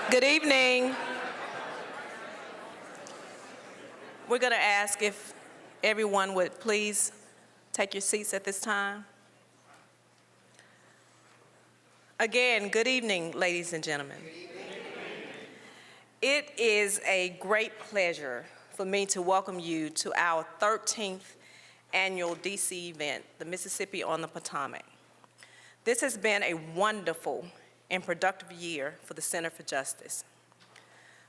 Good evening. We're going to ask if everyone would please take your seats at this time. Again, good evening, ladies and gentlemen. It is a great pleasure for me to welcome you to our 13th annual DC event, the Mississippi on the Potomac. This has been a wonderful and productive year for the Center for Justice.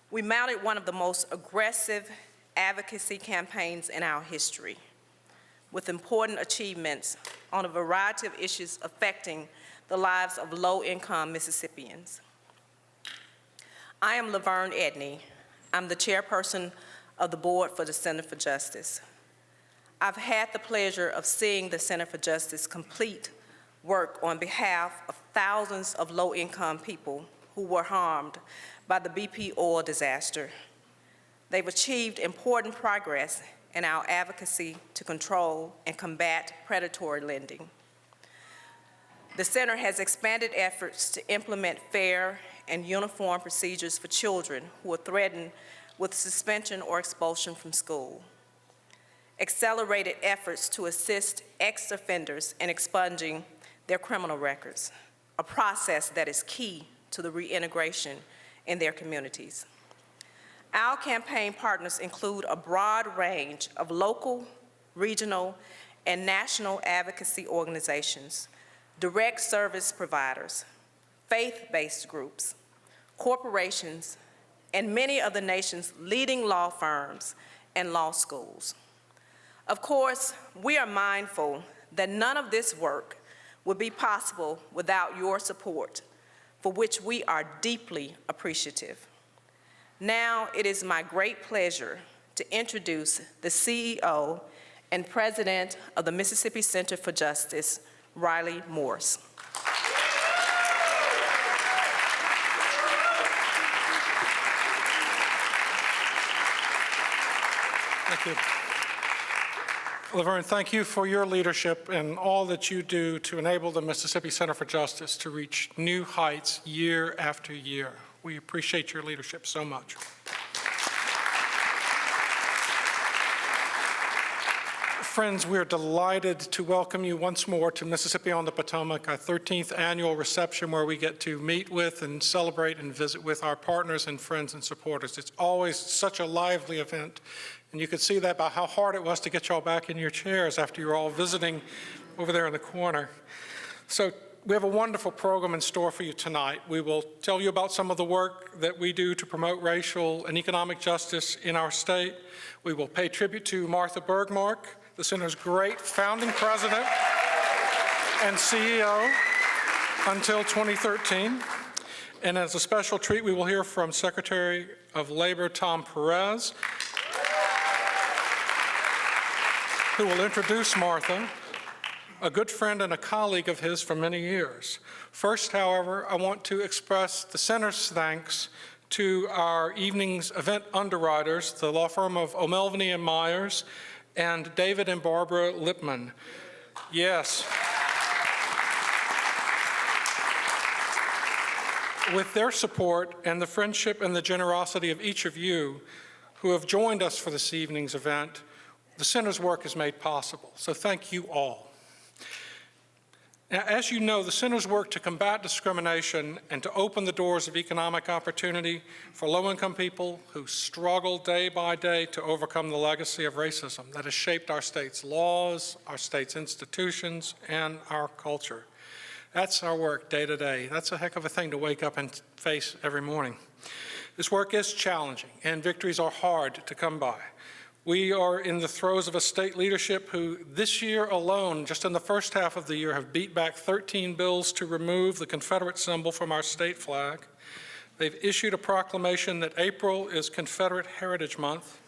We mounted one of the most aggressive advocacy campaigns in our history, with important achievements on a variety of issues affecting the lives of low-income Mississippians. I am Laverne Edney. I'm the chairperson of the board for the Center for Justice. I've had the pleasure of seeing the Center for Justice complete work on behalf of thousands of low-income people who were harmed by the BP oil disaster. They've achieved important progress in our advocacy to control and combat predatory lending. The Center has expanded efforts to implement fair and uniform procedures for children who are threatened with suspension or expulsion from school, accelerated efforts to assist ex-offenders in expunging their criminal records, a process that is key to the reintegration in their communities. Our campaign partners include a broad range of local, regional, and national advocacy organizations, direct service providers, faith-based groups, corporations, and many of the nation's leading law firms and law schools. Of course, we are mindful that none of this work would be possible without your support, for which we are deeply appreciative. Now it is my great pleasure to introduce the CEO and President of the Mississippi Center for Justice, Riley Morse. Thank you. Laverne, thank you for your leadership and all that you do to enable the Mississippi Center for Justice to reach new heights year after year. We appreciate your leadership so much. Friends, we're delighted to welcome you once more to Mississippi on the Potomac, our 13th annual reception where we get to meet with and celebrate and visit with our partners and friends and supporters. It's always such a lively event, and you could see that by how hard it was to get y'all back in your chairs after you were all visiting over there in the corner. So we have a wonderful program in store for you tonight. We will tell you about some of the work that we do to promote racial and economic justice in our state. We will pay tribute to Martha Bergmark, the Center's great founding president and CEO until 2013. And as a special treat, we will hear from Secretary of Labor Tom Perez, who will introduce Martha, a good friend and a colleague of his for many years. First, however, I want to express the Center's thanks to our evening's event underwriters, the law firm of O'Melveny and Myers, and David and Barbara Lipman. Yes. With their support and the friendship and the generosity of each of you who have joined us for this evening's event, the Center's work is made possible. So thank you all. Now, as you know, the Center's work to combat discrimination and to open the doors of economic opportunity for low-income people who struggle day by day to overcome the legacy of racism that has shaped our state's laws, our state's institutions, and our culture. That's our work day to day. That's a heck of a thing to wake up and face every morning. This work is challenging, and victories are hard to come by. We are in the throes of a state leadership who this year alone, just in the first half of the year, have beat back 13 bills to remove the Confederate symbol from our state flag. They've issued a proclamation that April is Confederate Heritage Month.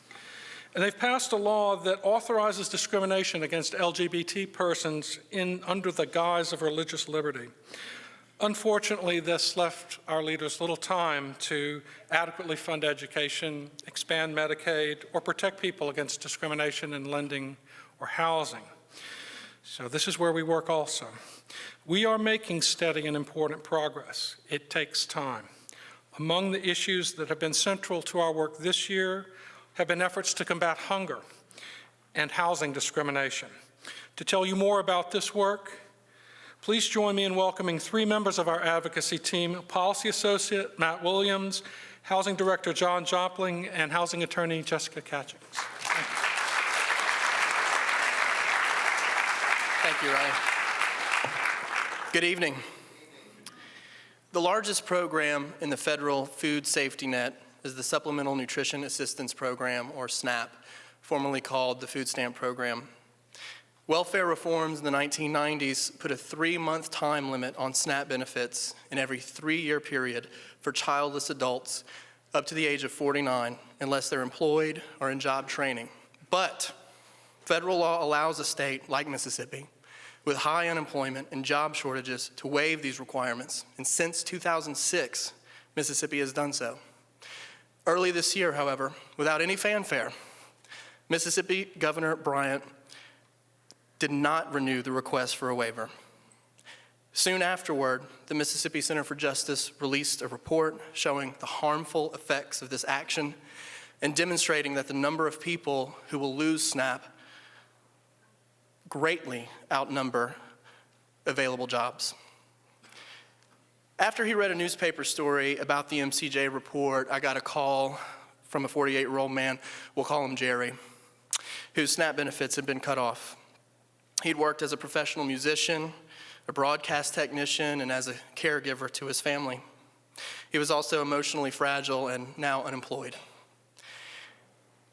And they've passed a law that authorizes discrimination against LGBT persons under the guise of religious liberty. Unfortunately, this left our leaders little time to adequately fund education, expand Medicaid, or protect people against discrimination in lending or housing. So this is where we work also. We are making steady and important progress. It takes time. Among the issues that have been central to our work this year have been efforts to combat hunger and housing discrimination. To tell you more about this work, please join me in welcoming three members of our advocacy team: Policy Associate Matt Williams, Housing Director John Jopling, and Housing Attorney Jessica Catchings. Thank you, Ryan. Good evening. The largest program in the federal food safety net is the Supplemental Nutrition Assistance Program, or SNAP, formerly called the Food Stamp Program. Welfare reforms in the 1990s put a 3-month time limit on SNAP benefits in every 3-year period for childless adults up to the age of 49, unless they're employed or in job training. But federal law allows a state like Mississippi with high unemployment and job shortages to waive these requirements. And since 2006, Mississippi has done so. Early this year, however, without any fanfare, Mississippi Governor Bryant did not renew the request for a waiver. Soon afterward, the Mississippi Center for Justice released a report showing the harmful effects of this action and demonstrating that the number of people who will lose SNAP greatly outnumber available jobs. After he read a newspaper story about the MCJ report, I got a call from a 48-year-old man, we'll call him Jerry, whose SNAP benefits had been cut off. He'd worked as a professional musician, a broadcast technician, and as a caregiver to his family. He was also emotionally fragile and now unemployed.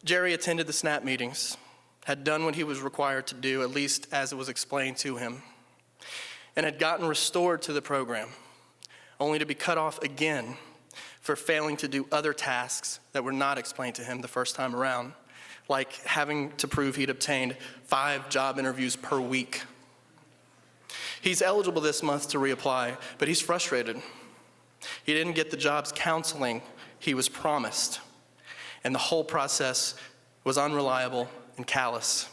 Jerry attended the SNAP meetings, had done what he was required to do, at least as it was explained to him, and had gotten restored to the program, only to be cut off again for failing to do other tasks that were not explained to him the first time around, like having to prove he'd obtained 5 job interviews per week. He's eligible this month to reapply, but he's frustrated. He didn't get the job's counseling he was promised, and the whole process was unreliable and callous.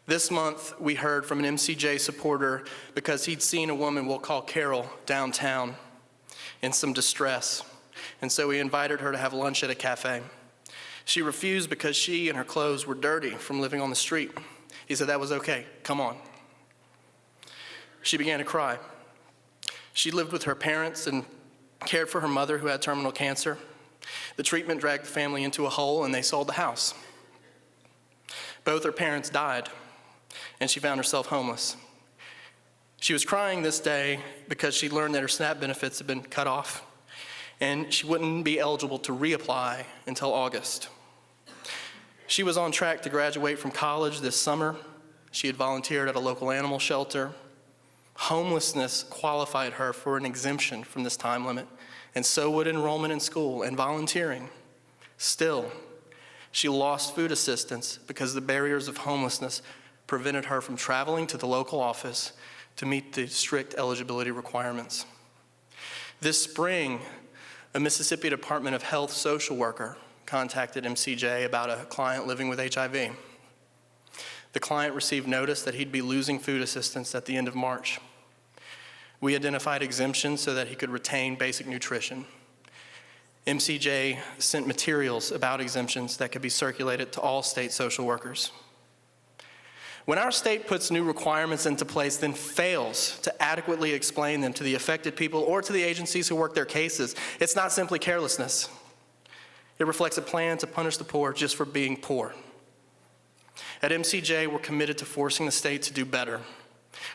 This month, we heard from an MCJ supporter because he'd seen a woman we'll call Carol downtown in some distress, and so he invited her to have lunch at a cafe. She refused because she and her clothes were dirty from living on the street. He said that was okay, come on. She began to cry. She lived with her parents and cared for her mother who had terminal cancer. The treatment dragged the family into a hole and they sold the house. Both her parents died, and she found herself homeless. She was crying this day because she learned that her SNAP benefits had been cut off, and she wouldn't be eligible to reapply until August. She was on track to graduate from college this summer. She had volunteered at a local animal shelter. Homelessness qualified her for an exemption from this time limit, and so would enrollment in school and volunteering. Still, she lost food assistance because the barriers of homelessness prevented her from traveling to the local office to meet the strict eligibility requirements. This spring, a Mississippi Department of Health social worker contacted MCJ about a client living with HIV. The client received notice that he'd be losing food assistance at the end of March. We identified exemptions so that he could retain basic nutrition. MCJ sent materials about exemptions that could be circulated to all state social workers. When our state puts new requirements into place, then fails to adequately explain them to the affected people or to the agencies who work their cases, it's not simply carelessness. It reflects a plan to punish the poor just for being poor. At MCJ, we're committed to forcing the state to do better.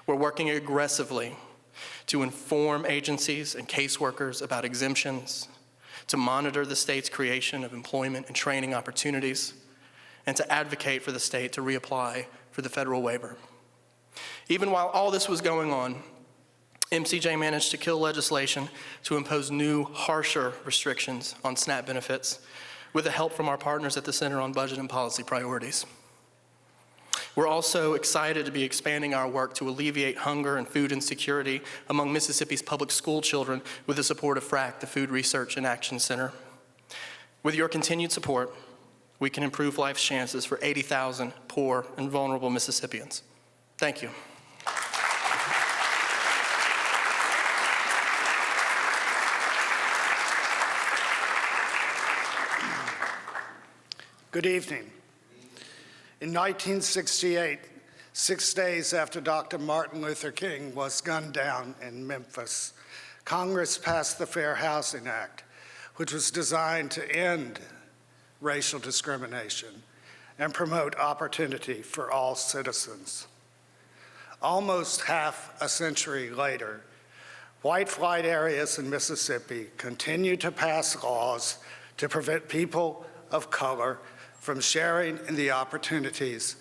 We're working aggressively to inform agencies and caseworkers about exemptions, to monitor the state's creation of employment and training opportunities, and to advocate for the state to reapply for the federal waiver. Even while all this was going on, MCJ managed to kill legislation to impose new, harsher restrictions on SNAP benefits with the help from our partners at the Center on Budget and Policy Priorities. We're also excited to be expanding our work to alleviate hunger and food insecurity among Mississippi's public school children with the support of FRAC, the Food Research and Action Center. With your continued support, we can improve life's chances for 80,000 poor and vulnerable Mississippians. Thank you. Good evening. In 1968, 6 days after Dr. Martin Luther King was gunned down in Memphis, Congress passed the Fair Housing Act, which was designed to end racial discrimination and promote opportunity for all citizens. Almost half a century later, white flight areas in Mississippi continue to pass laws to prevent people of color from sharing in the opportunities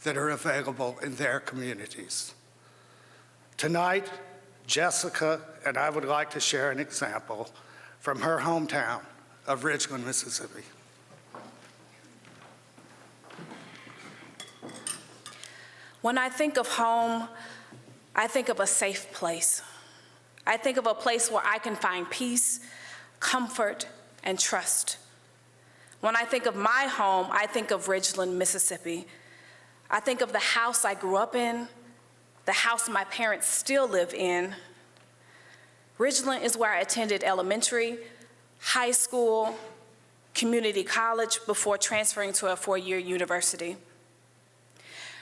that are available in their communities. Tonight, Jessica and I would like to share an example from her hometown of Ridgeland, Mississippi. When I think of home, I think of a safe place. I think of a place where I can find peace, comfort, and trust. When I think of my home, I think of Ridgeland, Mississippi. I think of the house I grew up in, the house my parents still live in. Ridgeland is where I attended elementary, high school, community college before transferring to a four-year university.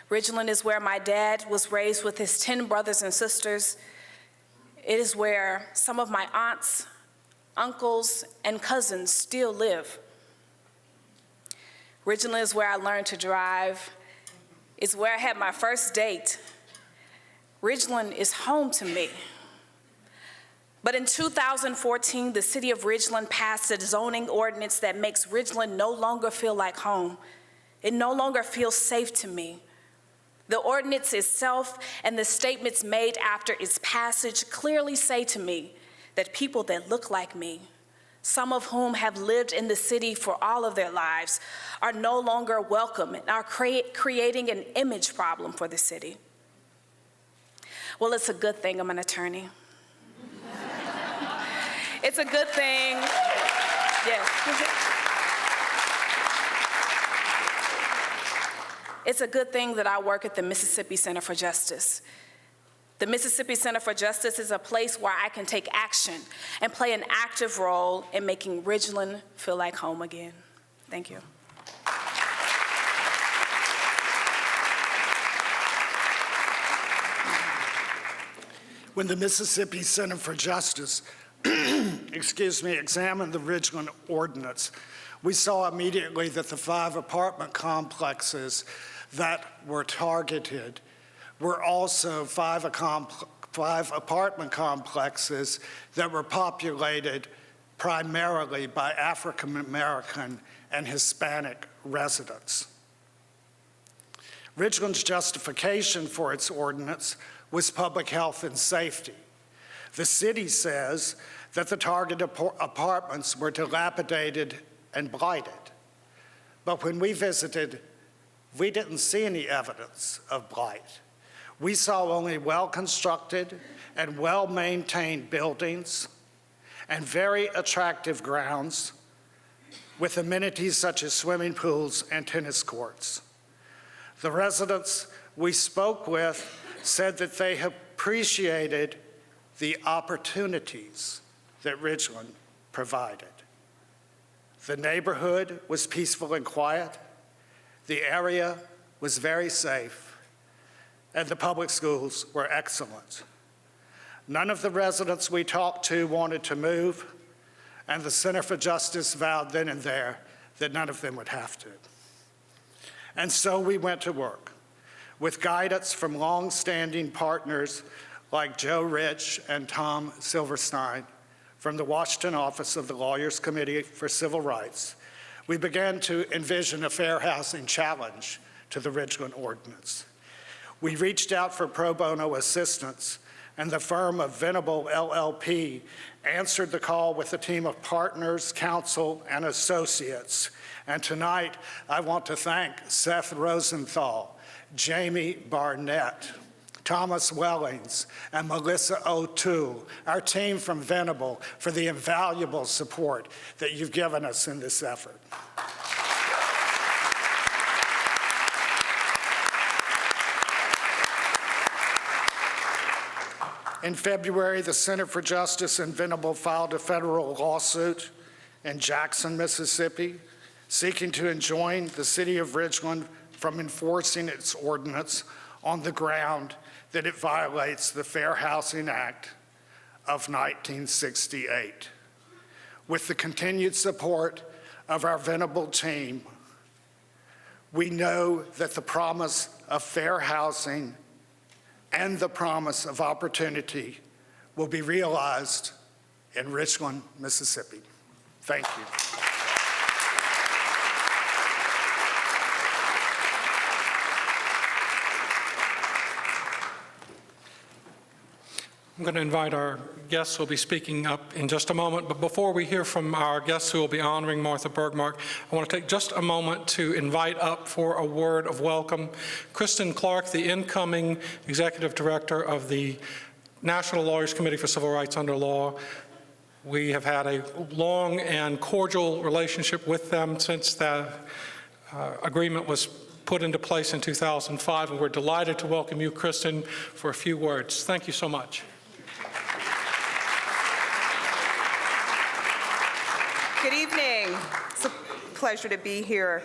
Ridgeland is where my dad was raised with his 10 brothers and sisters. It is where some of my aunts, uncles, and cousins still live. Ridgeland is where I learned to drive. It's where I had my first date. Ridgeland is home to me. But in 2014, the city of Ridgeland passed a zoning ordinance that makes Ridgeland no longer feel like home. It no longer feels safe to me. The ordinance itself and the statements made after its passage clearly say to me that people that look like me, some of whom have lived in the city for all of their lives, are no longer welcome and are creating an image problem for the city. Well, it's a good thing I'm an attorney. It's a good thing, yes. It's a good thing that I work at the Mississippi Center for Justice. The Mississippi Center for Justice is a place where I can take action and play an active role in making Ridgeland feel like home again. Thank you. When the Mississippi Center for Justice examined the Ridgeland Ordinance, we saw immediately that the 5 apartment complexes that were targeted were also 5 apartment complexes that were populated primarily by African American and Hispanic residents. Ridgeland's justification for its ordinance was public health and safety. The city says that the target apartments were dilapidated and blighted. But when we visited, we didn't see any evidence of blight. We saw only well-constructed and well-maintained buildings and very attractive grounds with amenities such as swimming pools and tennis courts. The residents we spoke with said that they appreciated the opportunities that Ridgeland provided. The neighborhood was peaceful and quiet, the area was very safe, and the public schools were excellent. None of the residents we talked to wanted to move, and the Center for Justice vowed then and there that none of them would have to. And so we went to work with guidance from long-standing partners like Joe Rich and Tom Silverstein from the Washington office of the Lawyers Committee for Civil Rights. We began to envision a fair housing challenge to the Ridgeland Ordinance. We reached out for pro bono assistance, and the firm of Venable LLP answered the call with a team of partners, counsel, and associates. And tonight, I want to thank Seth Rosenthal, Jamie Barnett, Thomas Wellings, and Melissa O'Toole, our team from Venable, for the invaluable support that you've given us in this effort. In February, the Center for Justice in Venable filed a federal lawsuit in Jackson, Mississippi, seeking to enjoin the city of Richland from enforcing its ordinance on the ground that it violates the Fair Housing Act of 1968. With the continued support of our venerable team, we know that the promise of fair housing and the promise of opportunity will be realized in Richland, Mississippi. Thank you. I'm going to invite our guests who will be speaking up in just a moment, but before we hear from our guests who will be honoring Martha Bergmark, I want to take just a moment to invite up for a word of welcome Kristen Clark, the incoming Executive Director of the National Lawyers Committee for Civil Rights Under Law. We have had a long and cordial relationship with them since the agreement was put into place in 2005, and we're delighted to welcome you, Kristen, for a few words. Thank you so much. Good evening. It's a pleasure to be here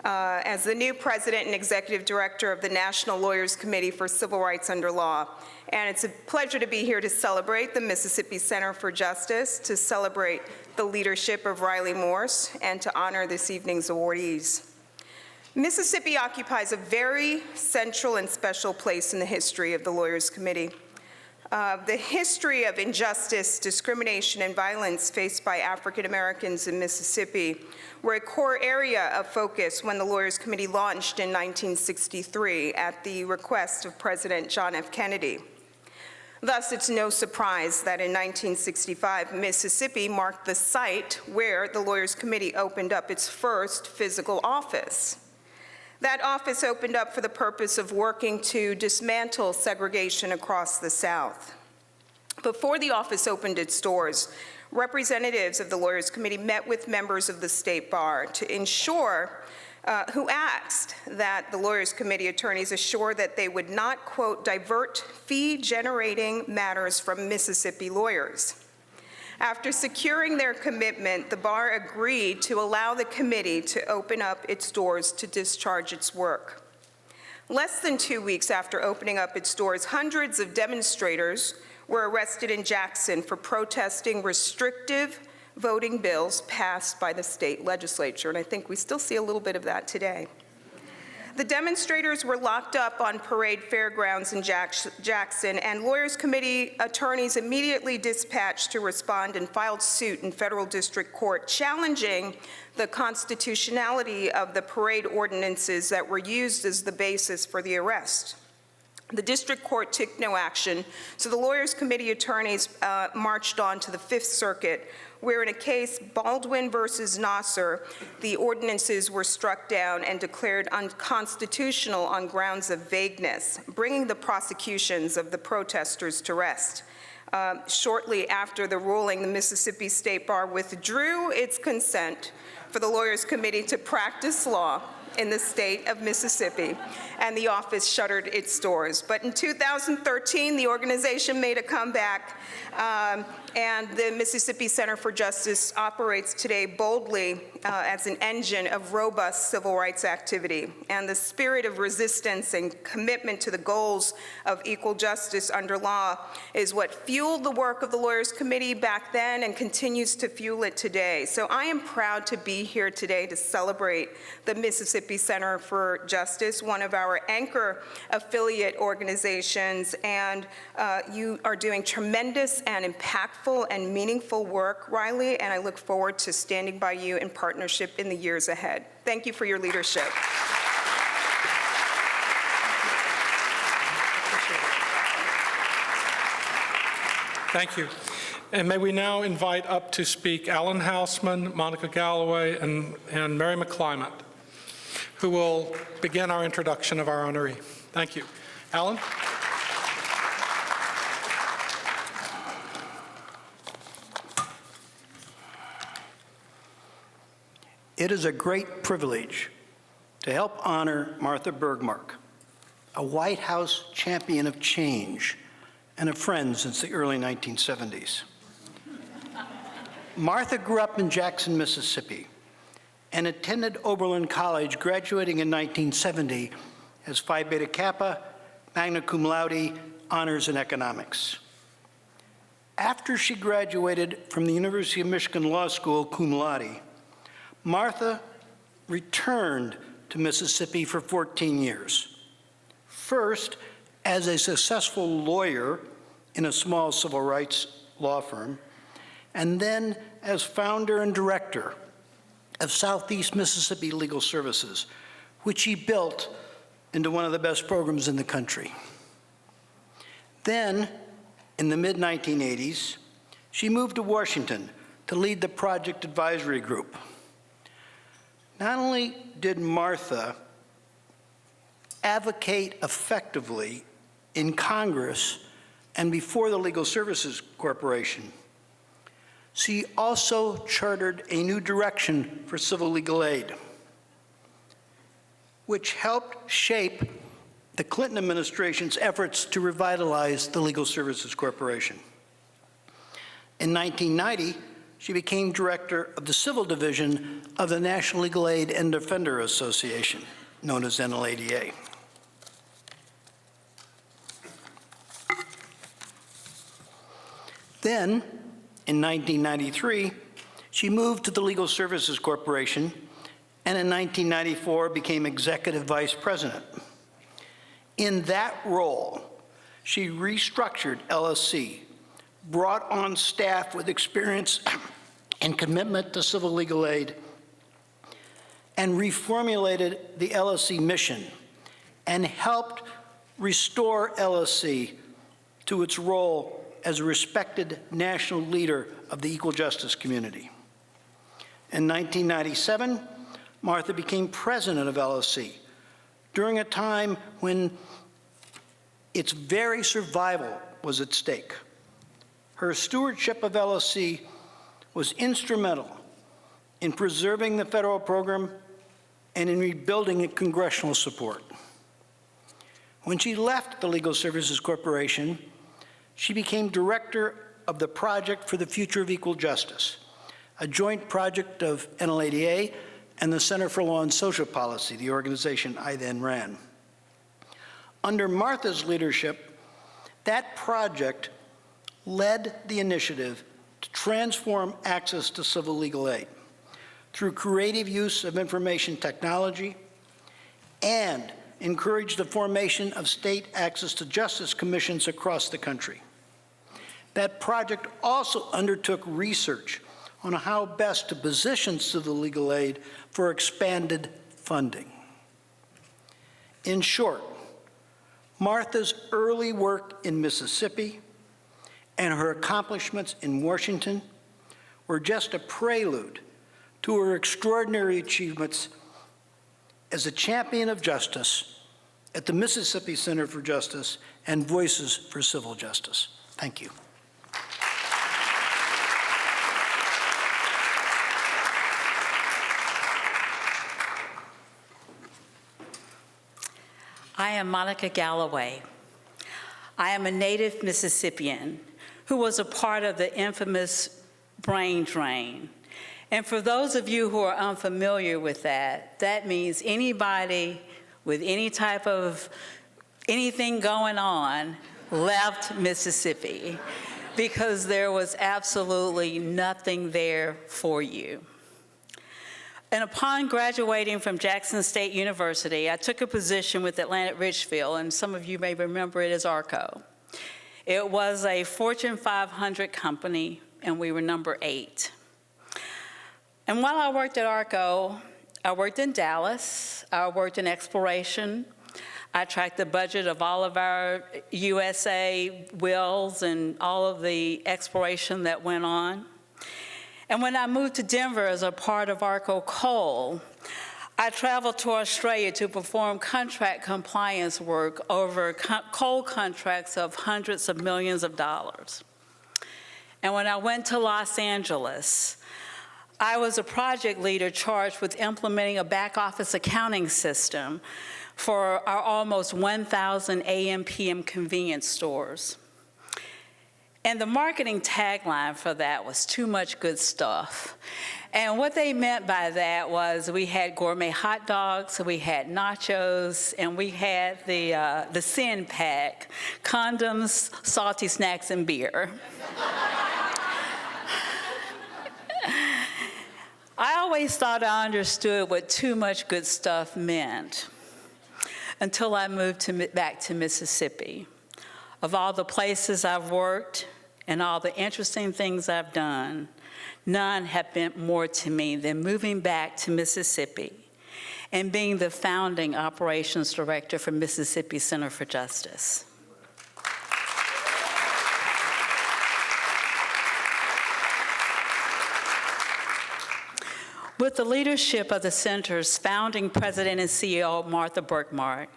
as the new President and Executive Director of the National Lawyers Committee for Civil Rights Under Law. And it's a pleasure to be here to celebrate the Mississippi Center for Justice, to celebrate the leadership of Riley Morse, and to honor this evening's awardees. Mississippi occupies a very central and special place in the history of the Lawyers Committee. The history of injustice, discrimination, and violence faced by African Americans in Mississippi were a core area of focus when the Lawyers Committee launched in 1963 at the request of President John F. Kennedy. Thus, it's no surprise that in 1965, Mississippi marked the site where the Lawyers Committee opened up its first physical office. That office opened up for the purpose of working to dismantle segregation across the South. Before the office opened its doors, representatives of the Lawyers Committee met with members of the State Bar to ensure, who asked that the Lawyers Committee attorneys assure that they would not, quote, divert fee-generating matters from Mississippi lawyers. After securing their commitment, the bar agreed to allow the committee to open up its doors to discharge its work. Less than 2 weeks after opening up its doors, hundreds of demonstrators were arrested in Jackson for protesting restrictive voting bills passed by the state legislature, and I think we still see a little bit of that today. The demonstrators were locked up on Parade Fairgrounds in Jackson, and Lawyers Committee attorneys immediately dispatched to respond and filed suit in federal district court, challenging the constitutionality of the parade ordinances that were used as the basis for the arrest. The district court took no action, so the Lawyers Committee attorneys marched on to the Fifth Circuit, where in a case, Baldwin versus Nasser, the ordinances were struck down and declared unconstitutional on grounds of vagueness, bringing the prosecutions of the protesters to rest. Shortly after the ruling, the Mississippi State Bar withdrew its consent for the Lawyers Committee to practice law in the state of Mississippi, and the office shuttered its doors. But in 2013, the organization made a comeback, and the Mississippi Center for Justice operates today boldly as an engine of robust civil rights activity. And the spirit of resistance and commitment to the goals of equal justice under law is what fueled the work of the Lawyers Committee back then and continues to fuel it today. So I am proud to be here today to celebrate the Mississippi Center for Justice, one of our anchor affiliate organizations, and you are doing tremendous and impactful and meaningful work, Riley, and I look forward to standing by you in partnership in the years ahead. Thank you for your leadership. Thank you. And may we now invite up to speak Alan Hausman, Monica Galloway, and Mary McClymont, who will begin our introduction of our honoree. Thank you. Alan? It is a great privilege to help honor Martha Bergmark, a White House champion of change and a friend since the early 1970s. Martha grew up in Jackson, Mississippi, and attended Oberlin College, graduating in 1970 as Phi Beta Kappa, magna cum laude, honors in economics. After she graduated from the University of Michigan Law School cum laude, Martha returned to Mississippi for 14 years. First, as a successful lawyer in a small civil rights law firm, and then as founder and director of Southeast Mississippi Legal Services, which he built into one of the best programs in the country. Then, in the mid-1980s, she moved to Washington to lead the Project Advisory Group. Not only did Martha advocate effectively in Congress and before the Legal Services Corporation, she also chartered a new direction for civil legal aid, which helped shape the Clinton administration's efforts to revitalize the Legal Services Corporation. In 1990, she became director of the Civil Division of the National Legal Aid and Defender Association, known as NLADA. Then, in 1993, she moved to the Legal Services Corporation, and in 1994 became executive vice president. In that role, she restructured LSC, brought on staff with experience and commitment to civil legal aid, and reformulated the LSC mission, and helped restore LSC to its role as a respected national leader of the equal justice community. In 1997, Martha became president of LSC during a time when its very survival was at stake. Her stewardship of LSC was instrumental in preserving the federal program and in rebuilding congressional support. When she left the Legal Services Corporation, she became director of the Project for the Future of Equal Justice, a joint project of NLADA and the Center for Law and Social Policy, the organization I then ran. Under Martha's leadership, that project led the initiative to transform access to civil legal aid through creative use of information technology and encouraged the formation of state access to justice commissions across the country. That project also undertook research on how best to position civil legal aid for expanded funding. In short, Martha's early work in Mississippi and her accomplishments in Washington were just a prelude to her extraordinary achievements as a champion of justice at the Mississippi Center for Justice and Voices for Civil Justice. Thank you. I am Monica Galloway. I am a native Mississippian who was a part of the infamous brain drain. And for those of you who are unfamiliar with that, that means anybody with any type of anything going on left Mississippi because there was absolutely nothing there for you. And upon graduating from Jackson State University, I took a position with Atlantic Richfield, and some of you may remember it as ARCO. It was a Fortune 500 company, and we were number 8. And while I worked at ARCO, I worked in Dallas, I worked in exploration, I tracked the budget of all of our USA wells and all of the exploration that went on. And when I moved to Denver as a part of ARCO Coal, I traveled to Australia to perform contract compliance work over coal contracts of hundreds of millions of dollars. And when I went to Los Angeles, I was a project leader charged with implementing a back office accounting system for our almost 1,000 AM/PM convenience stores. And the marketing tagline for that was "Too much good stuff." And what they meant by that was we had gourmet hot dogs, we had nachos, and we had the sin pack, condoms, salty snacks, and beer. I always thought I understood what too much good stuff meant until I moved back to Mississippi. Of all the places I've worked and all the interesting things I've done, none have meant more to me than moving back to Mississippi and being the founding operations director for Mississippi Center for Justice. With the leadership of the center's founding president and CEO, Martha Burkmark,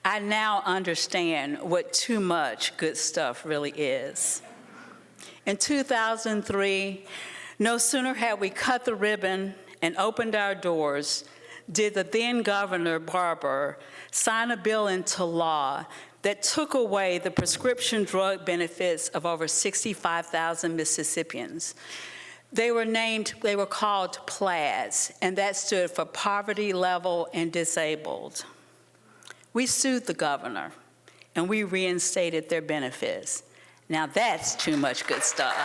I now understand what too much good stuff really is. In 2003, no sooner had we cut the ribbon and opened our doors, did the then Governor Barber sign a bill into law that took away the prescription drug benefits of over 65,000 Mississippians. They were called PLADs, and that stood for Poverty Level and Disabled. We sued the governor, and we reinstated their benefits. Now that's too much good stuff.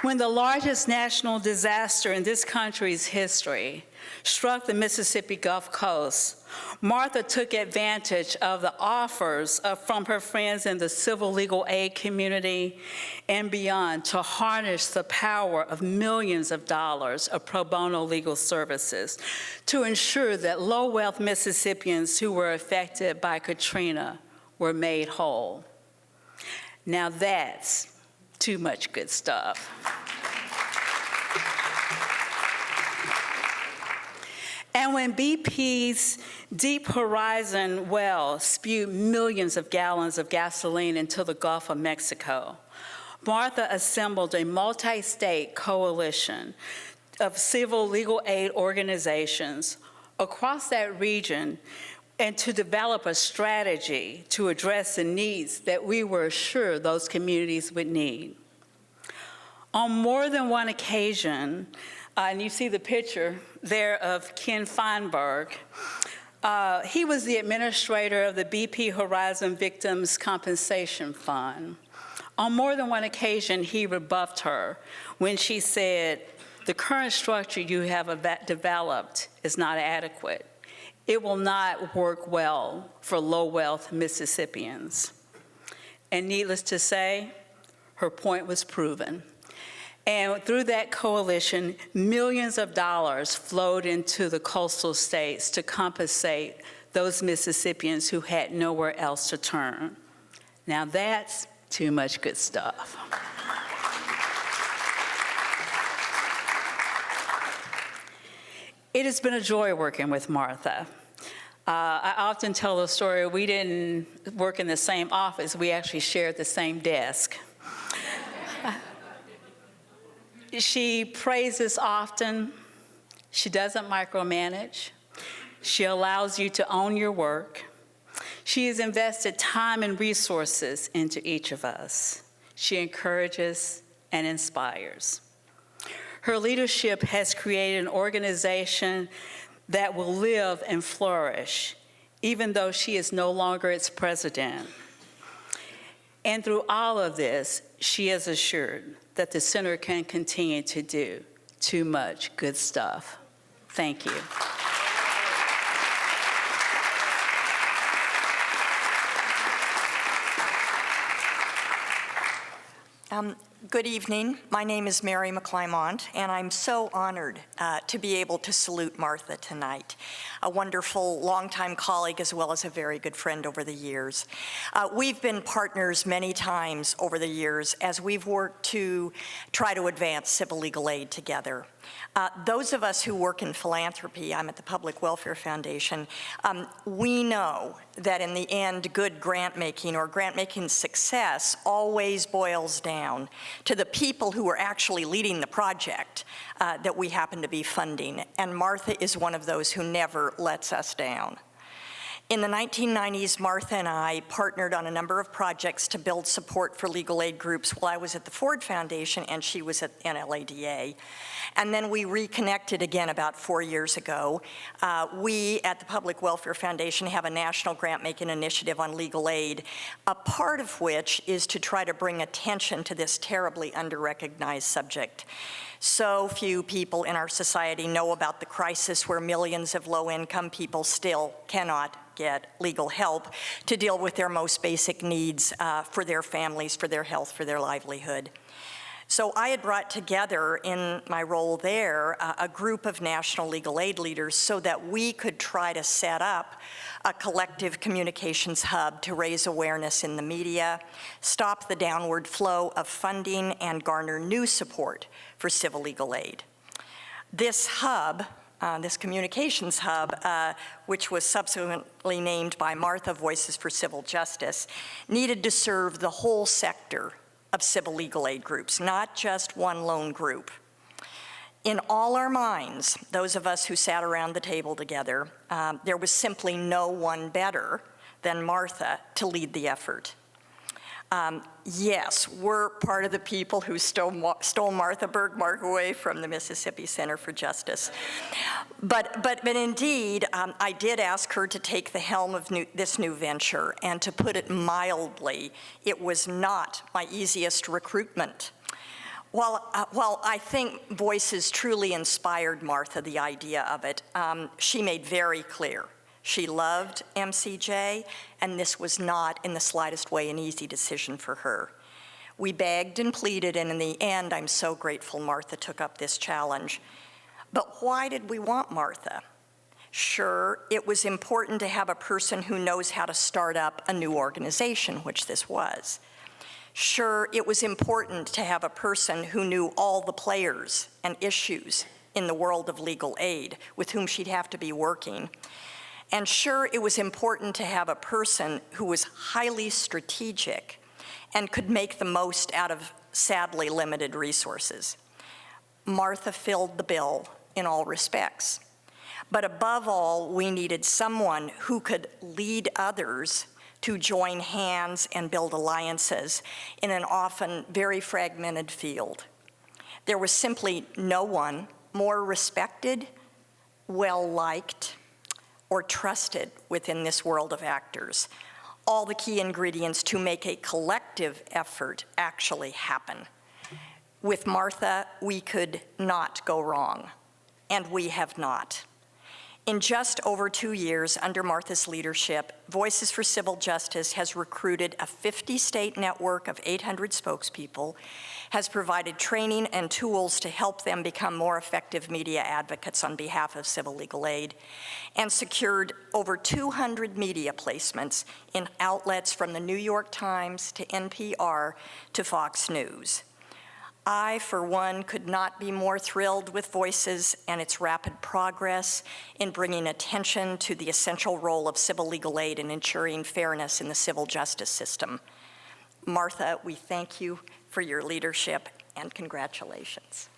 When the largest national disaster in this country's history struck the Mississippi Gulf Coast, Martha took advantage of the offers from her friends in the civil legal aid community and beyond to harness the power of millions of dollars of pro bono legal services to ensure that low-wealth Mississippians who were affected by Katrina were made whole. Now that's too much good stuff. And when BP's Deep Horizon well spewed millions of gallons of gasoline into the Gulf of Mexico, Martha assembled a multi-state coalition of civil legal aid organizations across that region and to develop a strategy to address the needs that we were sure those communities would need. On more than one occasion, and you see the picture there of Ken Feinberg. He was the administrator of the BP Horizon Victims Compensation Fund. On more than one occasion, he rebuffed her when she said, "The current structure you have developed is not adequate. It will not work well for low-wealth Mississippians." And needless to say, her point was proven. And through that coalition, millions of dollars flowed into the coastal states to compensate those Mississippians who had nowhere else to turn. Now that's too much good stuff. It has been a joy working with Martha. I often tell the story, we didn't work in the same office, we actually shared the same desk. She praises often. She doesn't micromanage. She allows you to own your work. She has invested time and resources into each of us. She encourages and inspires. Her leadership has created an organization that will live and flourish, even though she is no longer its president. And through all of this, she has assured that the center can continue to do too much good stuff. Thank you. Good evening. My name is Mary McClymont, and I'm so honored to be able to salute Martha tonight, a wonderful longtime colleague as well as a very good friend over the years. We've been partners many times over the years as we've worked to try to advance civil legal aid together. Those of us who work in philanthropy, I'm at the Public Welfare Foundation, we know that in the end, good grant-making or grant-making success always boils down to the people who are actually leading the project that we happen to be funding. And Martha is one of those who never lets us down. In the 1990s, Martha and I partnered on a number of projects to build support for legal aid groups while I was at the Ford Foundation and she was at NLADA. And then we reconnected again about 4 years ago. We at the Public Welfare Foundation have a national grant-making initiative on legal aid, a part of which is to try to bring attention to this terribly under-recognized subject. So few people in our society know about the crisis where millions of low-income people still cannot get legal help to deal with their most basic needs for their families, for their health, for their livelihood. So I had brought together in my role there a group of national legal aid leaders so that we could try to set up a collective communications hub to raise awareness in the media, stop the downward flow of funding, and garner new support for civil legal aid. This hub, this communications hub, which was subsequently named by Martha Voices for Civil Justice, needed to serve the whole sector of civil legal aid groups, not just one lone group. In all our minds, those of us who sat around the table together, there was simply no one better than Martha to lead the effort. Yes, we're part of the people who stole Martha Bergmark away from the Mississippi Center for Justice. But indeed, I did ask her to take the helm of this new venture, and to put it mildly, it was not my easiest recruitment. While I think Voices truly inspired Martha, the idea of it, she made very clear she loved MCJ, and this was not in the slightest way an easy decision for her. We begged and pleaded, and in the end, I'm so grateful Martha took up this challenge. But why did we want Martha? Sure, it was important to have a person who knows how to start up a new organization, which this was. Sure, it was important to have a person who knew all the players and issues in the world of legal aid with whom she'd have to be working. And sure, it was important to have a person who was highly strategic and could make the most out of sadly limited resources. Martha filled the bill in all respects. But above all, we needed someone who could lead others to join hands and build alliances in an often very fragmented field. There was simply no one more respected, well-liked, or trusted within this world of actors. All the key ingredients to make a collective effort actually happen. With Martha, we could not go wrong, and we have not. In just over 2 years under Martha's leadership, Voices for Civil Justice has recruited a 50-state network of 800 spokespeople, has provided training and tools to help them become more effective media advocates on behalf of civil legal aid, and secured over 200 media placements in outlets from the New York Times to NPR to Fox News. I, for one, could not be more thrilled with Voices and its rapid progress in bringing attention to the essential role of civil legal aid in ensuring fairness in the civil justice system. Martha, we thank you for your leadership, and congratulations.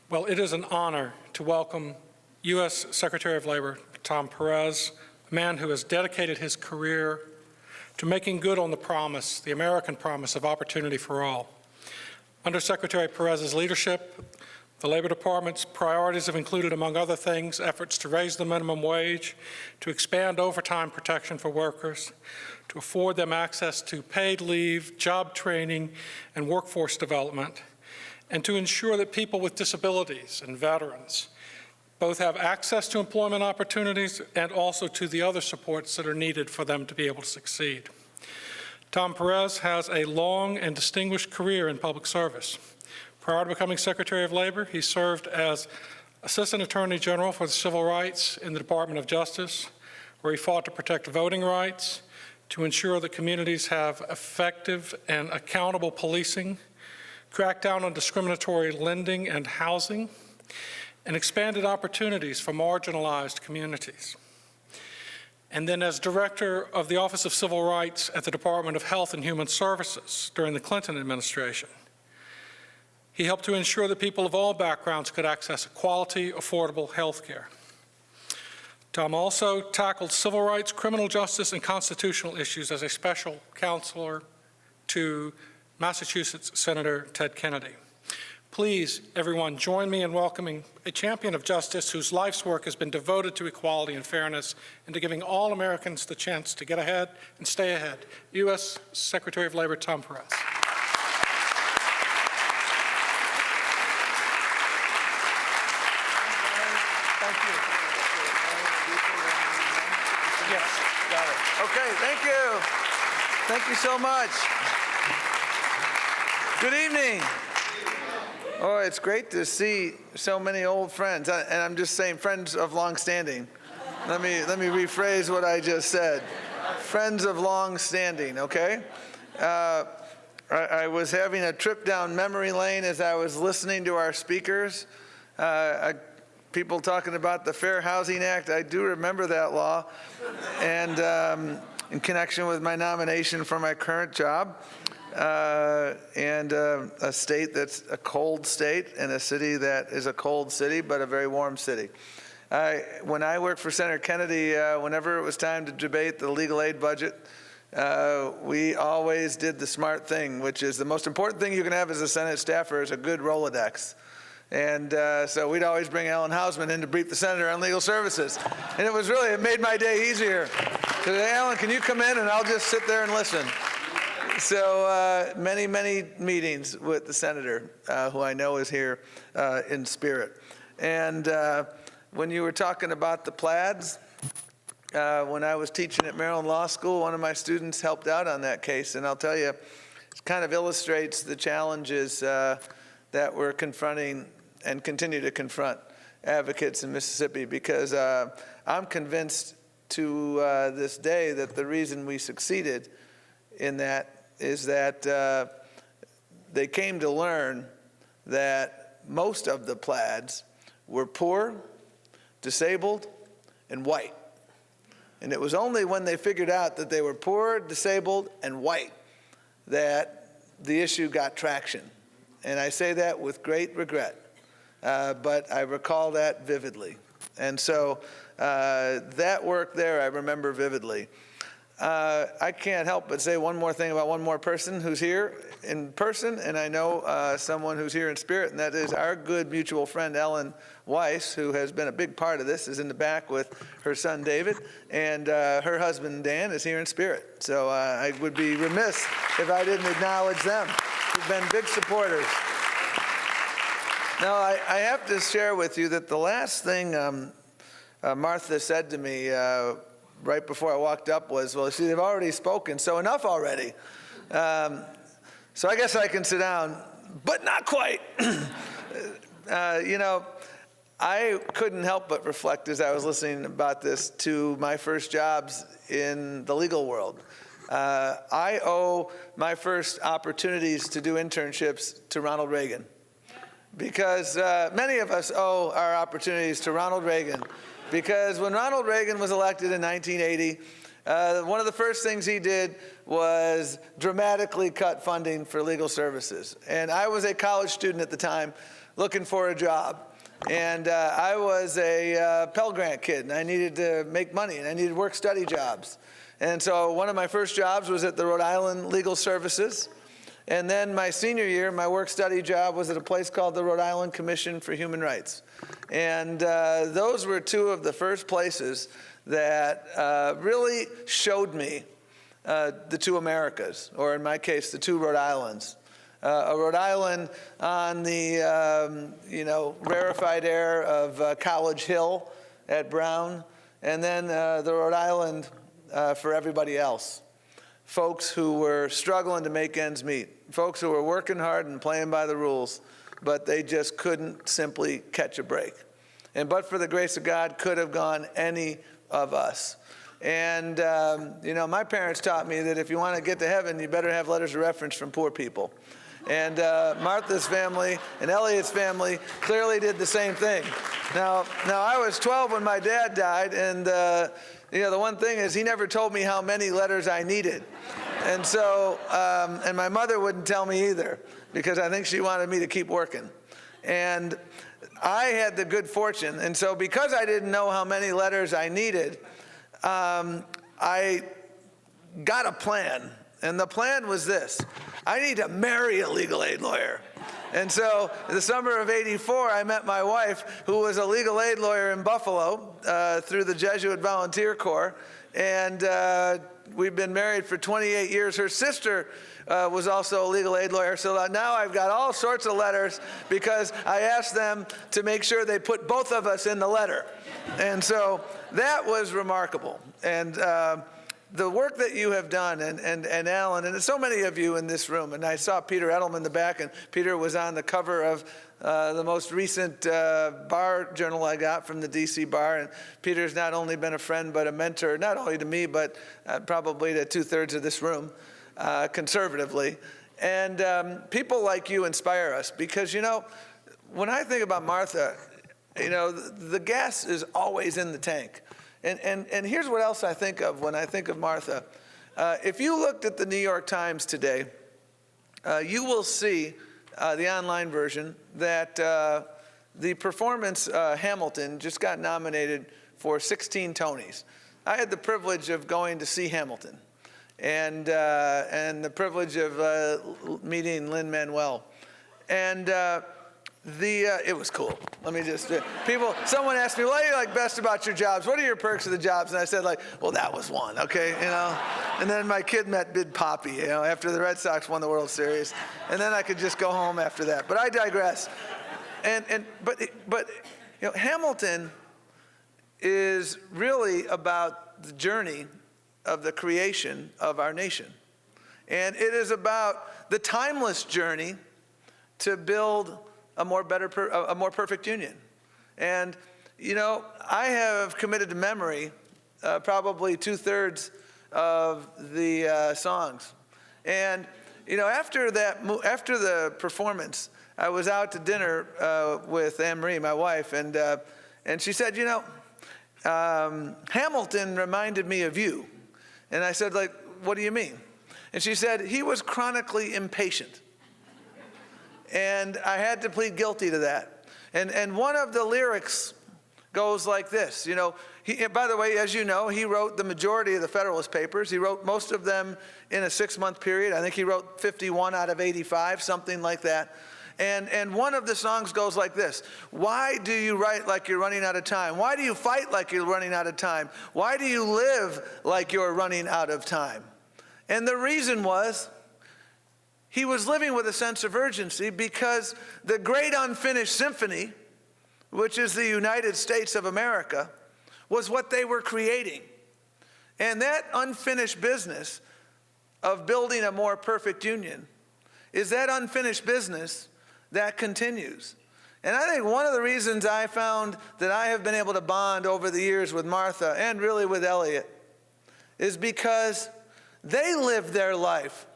Well, it is an honor to welcome U.S. Secretary of Labor Tom Perez, a man who has dedicated his career to making good on the promise, the American promise of opportunity for all. Under Secretary Perez's leadership, the Labor Department's priorities have included, among other things, efforts to raise the minimum wage, to expand overtime protection for workers, to afford them access to paid leave, job training, and workforce development, and to ensure that people with disabilities and veterans both have access to employment opportunities and also to the other supports that are needed for them to be able to succeed. Tom Perez has a long and distinguished career in public service. Prior to becoming Secretary of Labor, he served as Assistant Attorney General for the Civil Rights in the Department of Justice, where he fought to protect voting rights, to ensure that communities have effective and accountable policing, crack down on discriminatory lending and housing, and expanded opportunities for marginalized communities. And then as director of the Office of Civil Rights at the Department of Health and Human Services during the Clinton administration. He helped to ensure that people of all backgrounds could access quality, affordable health care. Tom also tackled civil rights, criminal justice, and constitutional issues as a special counselor to Massachusetts Senator Ted Kennedy. Please, everyone, join me in welcoming a champion of justice whose life's work has been devoted to equality and fairness and to giving all Americans the chance to get ahead and stay ahead, U.S. Secretary of Labor Tom Perez. Yes, got it. Okay, thank you. Thank you so much. Good evening. Oh, it's great to see so many old friends, and I'm just saying friends of long standing. Let me rephrase what I just said. Friends of long standing, okay? I was having a trip down memory lane as I was listening to our speakers. People talking about the Fair Housing Act. I do remember that law, and in connection with my nomination for my current job, and a state that's a cold state and a city that is a cold city, but a very warm city. When I worked for Senator Kennedy, whenever it was time to debate the legal aid budget, we always did the smart thing, which is the most important thing you can have as a Senate staffer is a good Rolodex. And so we'd always bring Alan Hausman in to brief the senator on legal services. And it made my day easier. So, Alan, can you come in and I'll just sit there and listen. So many meetings with the senator, who I know is here in spirit. And when you were talking about the plaids, when I was teaching at Maryland Law School, one of my students helped out on that case. And I'll tell you, it kind of illustrates the challenges that we're confronting and continue to confront advocates in Mississippi, because I'm convinced to this day that the reason we succeeded in that is that they came to learn that most of the plaids were poor, disabled, and white. And it was only when they figured out that they were poor, disabled, and white that the issue got traction. And I say that with great regret, but I recall that vividly. And so that work there I remember vividly. I can't help but say one more thing about one more person who's here in person, and I know someone who's here in spirit, and that is our good mutual friend Ellen Weiss, who has been a big part of this, is in the back with her son David, and her husband Dan is here in spirit. So I would be remiss if I didn't acknowledge them. Who've been big supporters. Now, I have to share with you that the last thing Martha said to me right before I walked up was, well, see, they've already spoken, so enough already. So I guess I can sit down, but not quite. You know, I couldn't help but reflect as I was listening about this to my first jobs in the legal world. I owe my first opportunities to do internships to Ronald Reagan, because many of us owe our opportunities to Ronald Reagan, because when Ronald Reagan was elected in 1980, one of the first things he did was dramatically cut funding for legal services. And I was a college student at the time looking for a job. And I was a Pell Grant kid, and I needed to make money, and I needed work-study jobs. And so one of my first jobs was at the Rhode Island Legal Services. And then my senior year, my work-study job was at a place called the Rhode Island Commission for Human Rights. And those were two of the first places that really showed me the two Americas, or in my case, the two Rhode Islands. A Rhode Island on the rarefied air of College Hill at Brown, and then the Rhode Island for everybody else. Folks who were struggling to make ends meet, folks who were working hard and playing by the rules, but they just couldn't simply catch a break. And but for the grace of God, could have gone any of us. And, my parents taught me that if you want to get to heaven, you better have letters of reference from poor people. And Martha's family and Elliot's family clearly did the same thing. Now I was 12 when my dad died, and the one thing is he never told me how many letters I needed. And so, and my mother wouldn't tell me either, because I think she wanted me to keep working. And I had the good fortune, and so because I didn't know how many letters I needed, I got a plan. And the plan was this: I need to marry a legal aid lawyer. And so in the summer of '84, I met my wife, who was a legal aid lawyer in Buffalo through the Jesuit Volunteer Corps. And we've been married for 28 years. Her sister was also a legal aid lawyer. So now I've got all sorts of letters because I asked them to make sure they put both of us in the letter. And so that was remarkable. And the work that you have done, and Alan, and so many of you in this room, and I saw Peter Edelman in the back, and Peter was on the cover of the most recent bar journal I got from the DC Bar, and Peter's not only been a friend but a mentor, not only to me, but probably to 2/3 of this room, conservatively. And people like you inspire us, because, when I think about Martha, the gas is always in the tank. And here's what else I think of when I think of Martha. If you looked at the New York Times today, you will see the online version that the performance Hamilton just got nominated for 16 Tonys. I had the privilege of going to see Hamilton, and the privilege of meeting Lin-Manuel. And it was cool. Let me just, someone asked me, what do you like best about your jobs? What are your perks of the jobs? And I said, well, that was one, okay, And then my kid met Big Papi, after the Red Sox won the World Series. And then I could just go home after that. But I digress. But Hamilton is really about the journey of the creation of our nation. And it is about the timeless journey to build a more perfect union. And, I have committed to memory probably 2/3 of the songs. And, after the performance, I was out to dinner with Anne-Marie, my wife, and she said, Hamilton reminded me of you. And I said, what do you mean? And she said, he was chronically impatient. And I had to plead guilty to that. And one of the lyrics goes like this. By the way, as you know, he wrote the majority of the Federalist Papers. He wrote most of them in a 6-month period. I think he wrote 51 out of 85, something like that. And one of the songs goes like this: why do you write like you're running out of time? Why do you fight like you're running out of time? Why do you live like you're running out of time? And the reason was, he was living with a sense of urgency, because the great unfinished symphony, which is the United States of America, was what they were creating. And that unfinished business of building a more perfect union is that unfinished business that continues. And I think one of the reasons I found that I have been able to bond over the years with Martha, and really with Elliot, is because they lived their life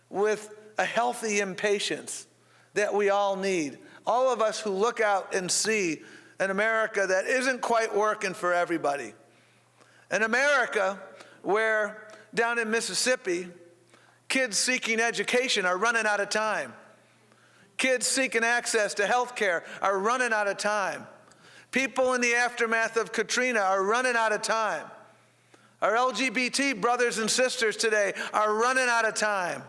with a healthy impatience that we all need. All of us who look out and see an America that isn't quite working for everybody. An America where, down in Mississippi, kids seeking education are running out of time. Kids seeking access to health care are running out of time. People in the aftermath of Katrina are running out of time. Our LGBT brothers and sisters today are running out of time.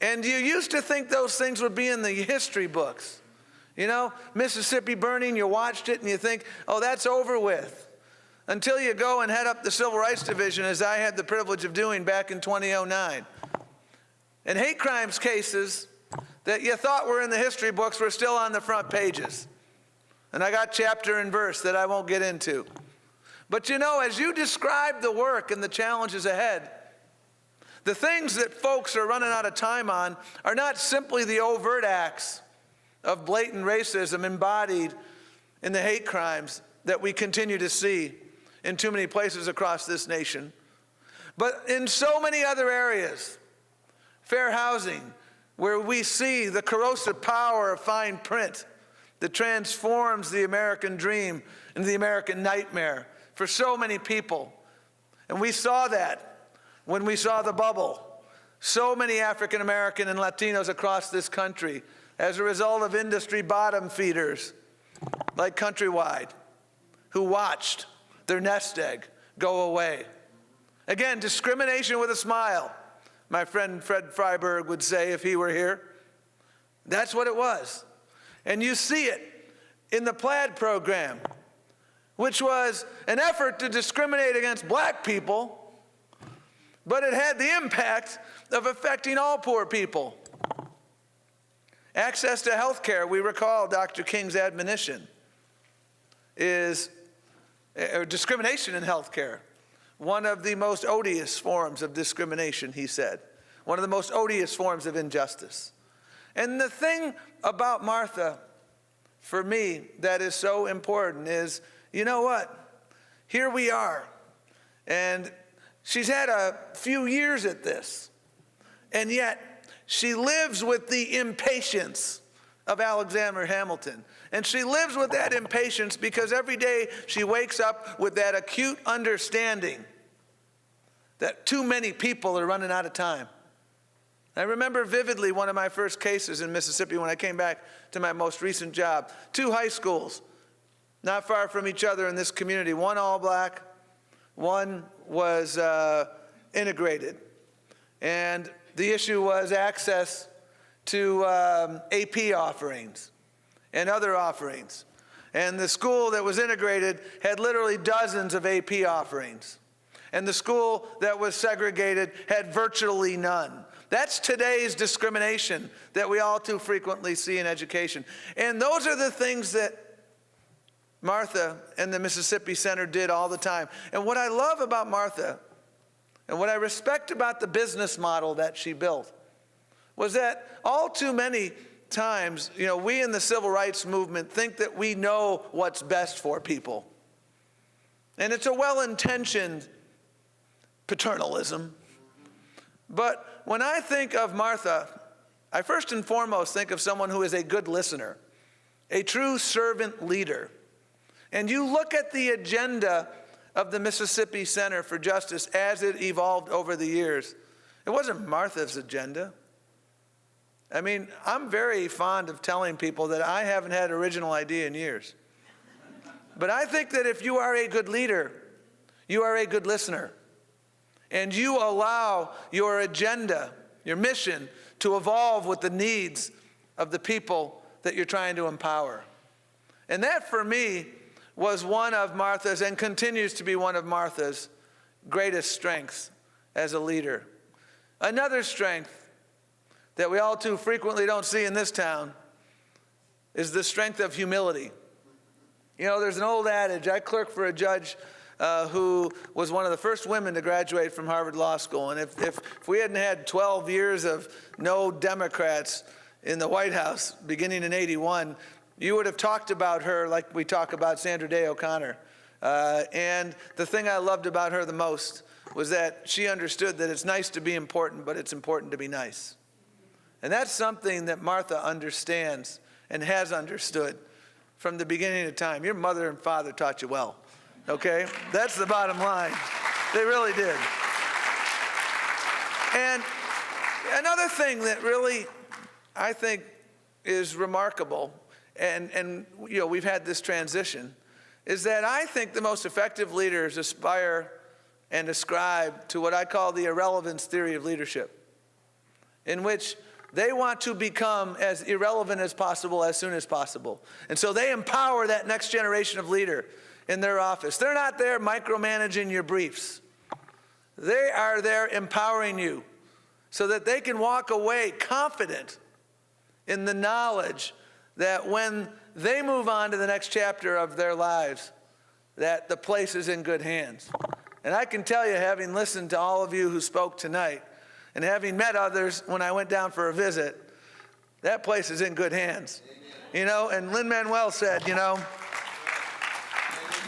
And you used to think those things would be in the history books. Mississippi burning, you watched it and you think, oh, that's over with. Until you go and head up the Civil Rights Division, as I had the privilege of doing back in 2009. And hate crimes cases that you thought were in the history books were still on the front pages. And I got chapter and verse that I won't get into. But as you describe the work and the challenges ahead, the things that folks are running out of time on are not simply the overt acts of blatant racism embodied in the hate crimes that we continue to see in too many places across this nation, but in so many other areas. Fair housing, where we see the corrosive power of fine print that transforms the American dream into the American nightmare for so many people. And we saw that when we saw the bubble. So many African American and Latinos across this country, as a result of industry bottom feeders like Countrywide, who watched their nest egg go away. Again, discrimination with a smile, my friend Fred Freiberg would say if he were here. That's what it was. And you see it in the Plaid program, which was an effort to discriminate against black people, but it had the impact of affecting all poor people. Access to health care, we recall Dr. King's admonition, is discrimination in health care. One of the most odious forms of discrimination, he said. One of the most odious forms of injustice. And the thing about Martha, for me, that is so important is, you know what? Here we are. And she's had a few years at this. And yet, she lives with the impatience of Alexander Hamilton. And she lives with that impatience because every day she wakes up with that acute understanding that too many people are running out of time. I remember vividly one of my first cases in Mississippi when I came back to my most recent job. 2 high schools, not far from each other in this community. One all black, one was integrated. And the issue was access to AP offerings and other offerings. And the school that was integrated had literally dozens of AP offerings. And the school that was segregated had virtually none. That's today's discrimination that we all too frequently see in education. And those are the things that Martha and the Mississippi Center did all the time. And what I love about Martha, and what I respect about the business model that she built, was that all too many times, we in the civil rights movement think that we know what's best for people. And it's a well-intentioned paternalism. But when I think of Martha, I first and foremost think of someone who is a good listener, a true servant leader. And you look at the agenda of the Mississippi Center for Justice as it evolved over the years. It wasn't Martha's agenda. I mean, I'm very fond of telling people that I haven't had an original idea in years. But I think that if you are a good leader, you are a good listener. And you allow your agenda, your mission, to evolve with the needs of the people that you're trying to empower. And that, for me, was one of Martha's, and continues to be one of Martha's, greatest strengths as a leader. Another strength that we all too frequently don't see in this town is the strength of humility. There's an old adage. I clerked for a judge who was one of the first women to graduate from Harvard Law School. And if we hadn't had 12 years of no Democrats in the White House beginning in '81, you would have talked about her like we talk about Sandra Day O'Connor. And the thing I loved about her the most was that she understood that it's nice to be important, but it's important to be nice. And that's something that Martha understands and has understood from the beginning of time. Your mother and father taught you well. Okay? That's the bottom line. They really did. And another thing that really, I think, is remarkable, and we've had this transition, is that I think the most effective leaders aspire and ascribe to what I call the irrelevance theory of leadership, in which they want to become as irrelevant as possible as soon as possible. And so they empower that next generation of leader in their office. They're not there micromanaging your briefs. They are there empowering you so that they can walk away confident in the knowledge that when they move on to the next chapter of their lives, that the place is in good hands. And I can tell you, having listened to all of you who spoke tonight, and having met others when I went down for a visit, that place is in good hands. And Lin-Manuel said,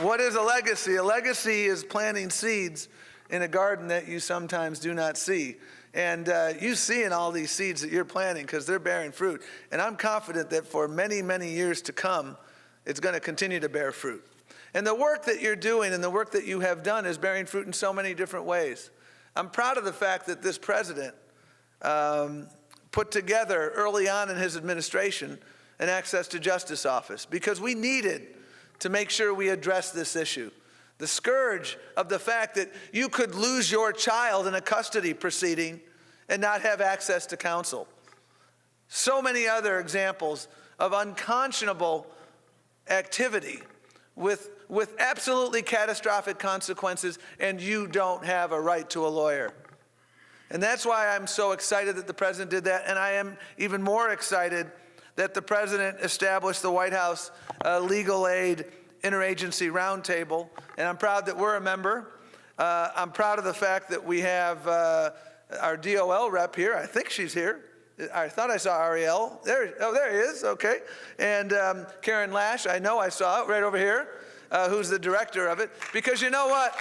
what is a legacy? A legacy is planting seeds in a garden that you sometimes do not see. And you see in all these seeds that you're planting because they're bearing fruit. And I'm confident that for many, many years to come, it's going to continue to bear fruit. And the work that you're doing and the work that you have done is bearing fruit in so many different ways. I'm proud of the fact that this president put together early on in his administration an Access to Justice office because we needed to make sure we address this issue. The scourge of the fact that you could lose your child in a custody proceeding and not have access to counsel. So many other examples of unconscionable activity with absolutely catastrophic consequences, and you don't have a right to a lawyer. And that's why I'm so excited that the president did that, and I am even more excited that the president established the White House Legal Aid Interagency Roundtable, and I'm proud that we're a member. I'm proud of the fact that we have our DOL rep here. I think she's here. I thought I saw Ariel. There he is, okay. And Karen Lash, I know I saw right over here, who's the director of it. Because you know what?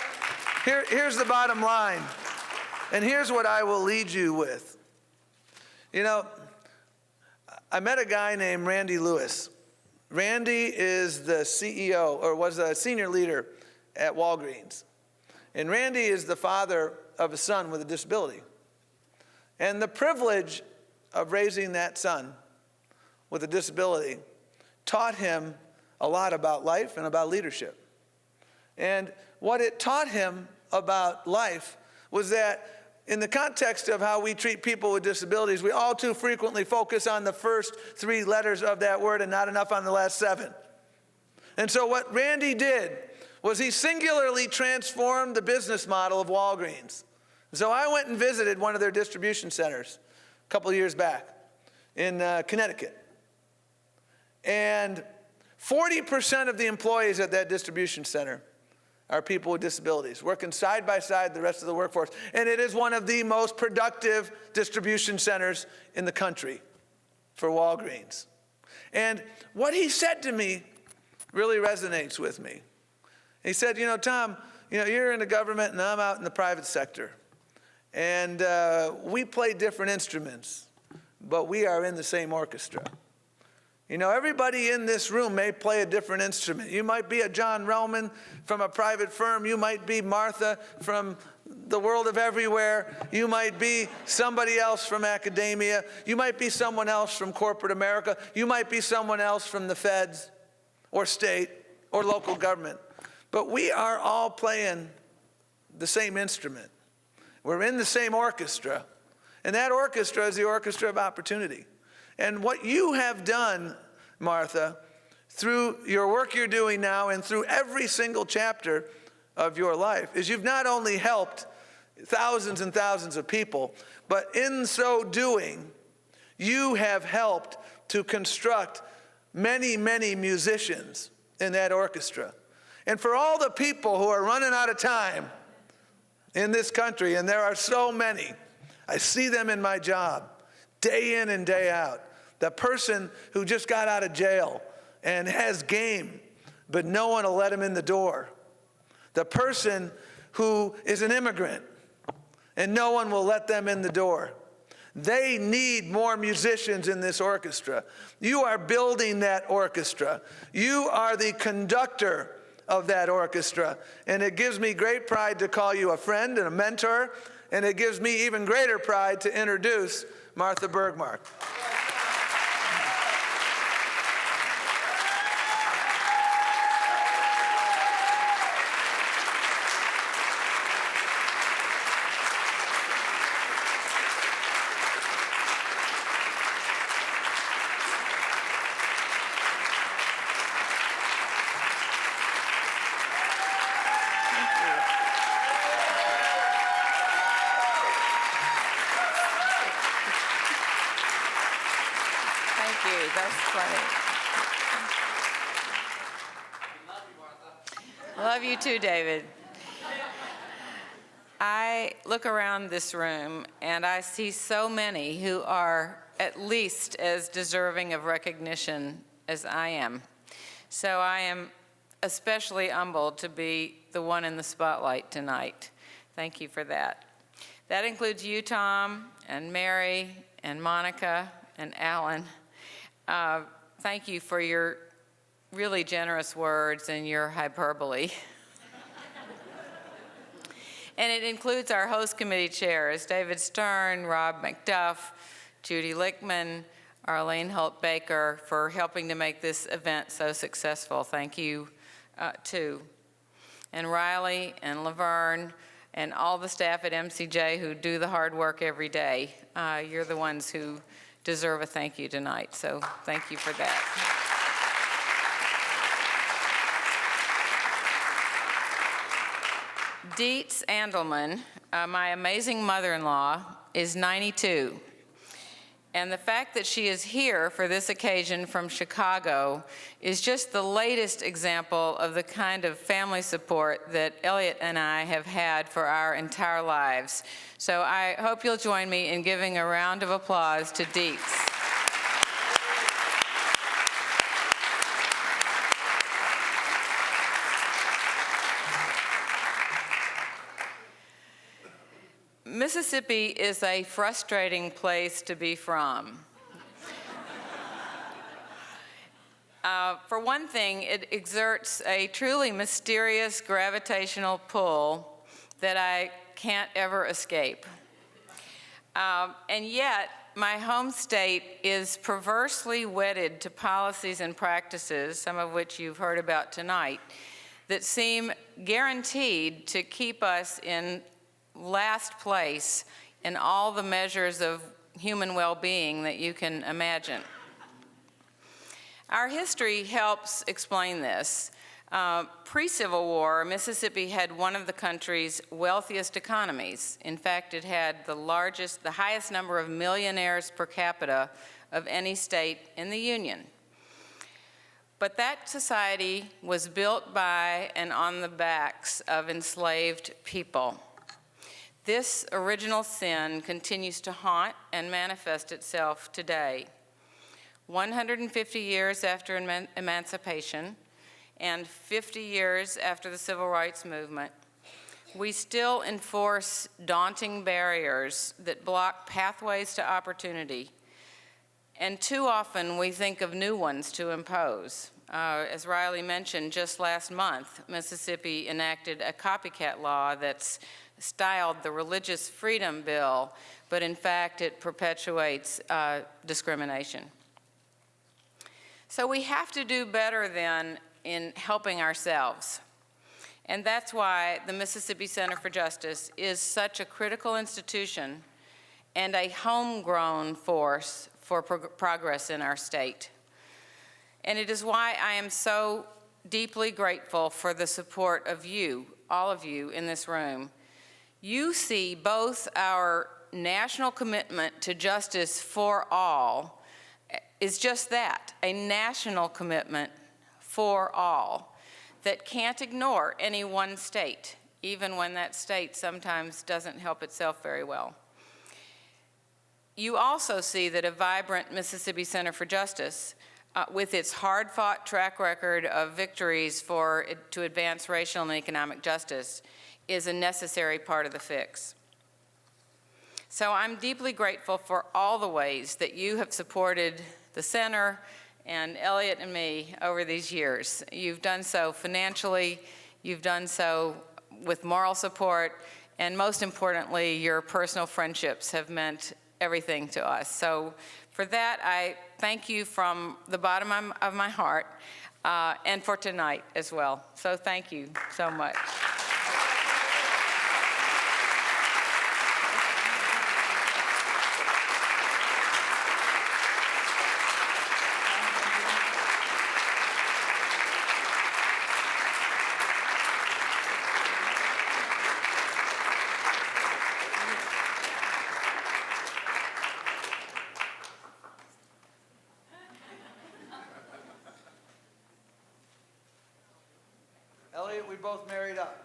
Here's the bottom line. And here's what I will lead you with. You know, I met a guy named Randy Lewis. Randy is the CEO, or was a senior leader at Walgreens. And Randy is the father of a son with a disability. And the privilege of raising that son with a disability taught him a lot about life and about leadership. And what it taught him about life was that in the context of how we treat people with disabilities, we all too frequently focus on the first 3 letters of that word and not enough on the last 7. And so what Randy did was he singularly transformed the business model of Walgreens. So I went and visited one of their distribution centers a couple of years back in Connecticut. And 40% of the employees at that distribution center are people with disabilities, working side by side the rest of the workforce. And it is one of the most productive distribution centers in the country for Walgreens. And what he said to me really resonates with me. He said, you know, Tom, you know, you're in the government and I'm out in the private sector. And we play different instruments, but we are in the same orchestra. You know, everybody in this room may play a different instrument. You might be a John Relman from a private firm. You might be Martha from the world of everywhere. You might be somebody else from academia. You might be someone else from corporate America. You might be someone else from the feds or state or local government. But we are all playing the same instrument. We're in the same orchestra. And that orchestra is the orchestra of opportunity. And what you have done, Martha, through your work you're doing now and through every single chapter of your life, is you've not only helped thousands and thousands of people, but in so doing, you have helped to construct many, many musicians in that orchestra. And for all the people who are running out of time in this country, and there are so many, I see them in my job, day in and day out. The person who just got out of jail and has game, but no one will let him in the door. The person who is an immigrant and no one will let them in the door. They need more musicians in this orchestra. You are building that orchestra. You are the conductor of that orchestra. And it gives me great pride to call you a friend and a mentor. And it gives me even greater pride to introduce Martha Bergmark. That's funny. Love you too, David. I look around this room and I see so many who are at least as deserving of recognition as I am. So I am especially humbled to be the one in the spotlight tonight. Thank you for that. That includes you, Tom, and Mary, and Monica, and Alan. Thank you for your really generous words and your hyperbole. And it includes our host committee chairs, David Stern, Rob McDuff, Judy Lichtman, Arlene Holt-Baker, for helping to make this event so successful. Thank you, too. And Riley and Laverne and all the staff at MCJ who do the hard work every day. You're the ones who deserve a thank you tonight, so thank you for that. Dietz Andelman, my amazing mother-in-law, is 92. And the fact that she is here for this occasion from Chicago is just the latest example of the kind of family support that Elliot and I have had for our entire lives. So I hope you'll join me in giving a round of applause to Dietz. Mississippi is a frustrating place to be from. For one thing, it exerts a truly mysterious gravitational pull that I can't ever escape. And yet, my home state is perversely wedded to policies and practices, some of which you've heard about tonight, that seem guaranteed to keep us in last place in all the measures of human well-being that you can imagine. Our history helps explain this. Pre-Civil War, Mississippi had one of the country's wealthiest economies. In fact, it had the highest number of millionaires per capita of any state in the Union. But that society was built by and on the backs of enslaved people. This original sin continues to haunt and manifest itself today. 150 years after emancipation and 50 years after the Civil Rights Movement, we still enforce daunting barriers that block pathways to opportunity. And too often we think of new ones to impose. As Riley mentioned, just last month, Mississippi enacted a copycat law that's styled the Religious Freedom Bill, but in fact it perpetuates discrimination. So we have to do better then in helping ourselves. And that's why the Mississippi Center for Justice is such a critical institution and a homegrown force for progress in our state. And it is why I am so deeply grateful for the support of you, all of you in this room. You see both our national commitment to justice for all is just that, a national commitment for all that can't ignore any one state, even when that state sometimes doesn't help itself very well. You also see that a vibrant Mississippi Center for Justice, with its hard-fought track record of victories to advance racial and economic justice, is a necessary part of the fix. So I'm deeply grateful for all the ways that you have supported the center and Elliot and me over these years. You've done so financially, you've done so with moral support, and most importantly, your personal friendships have meant everything to us. So for that, I thank you from the bottom of my heart, and for tonight as well. So thank you so much. Elliot, we both married up.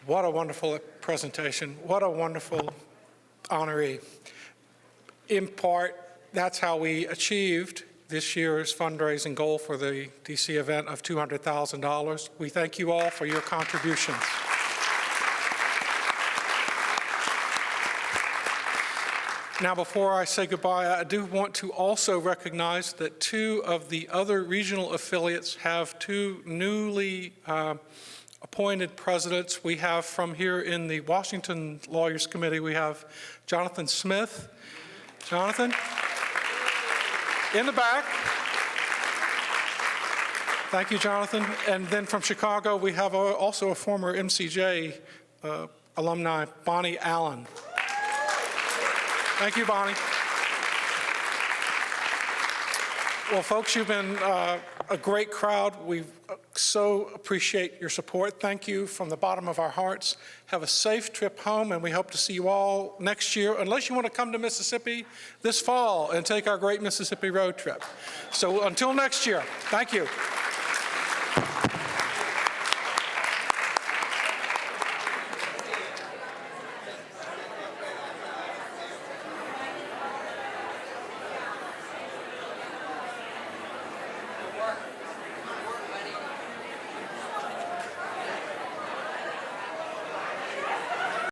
What a wonderful presentation. What a wonderful honoree. in part, that's how we achieved this year's fundraising goal for the DC event of $200,000. We thank you all for your contributions. Now, before I say goodbye, I do want to also recognize that 2 of the other regional affiliates have 2 newly appointed presidents. We have from here in the Washington Lawyers Committee, we have Jonathan Smith. Jonathan, in the back. Thank you, Jonathan. And then from Chicago, we have also a former MCJ alumni, Bonnie Allen. Thank you, Bonnie. Well, folks, you've been a great crowd. We so appreciate your support. Thank you from the bottom of our hearts. Have a safe trip home, and we hope to see you all next year, unless you want to come to Mississippi this fall and take our great Mississippi road trip. So until next year, thank you.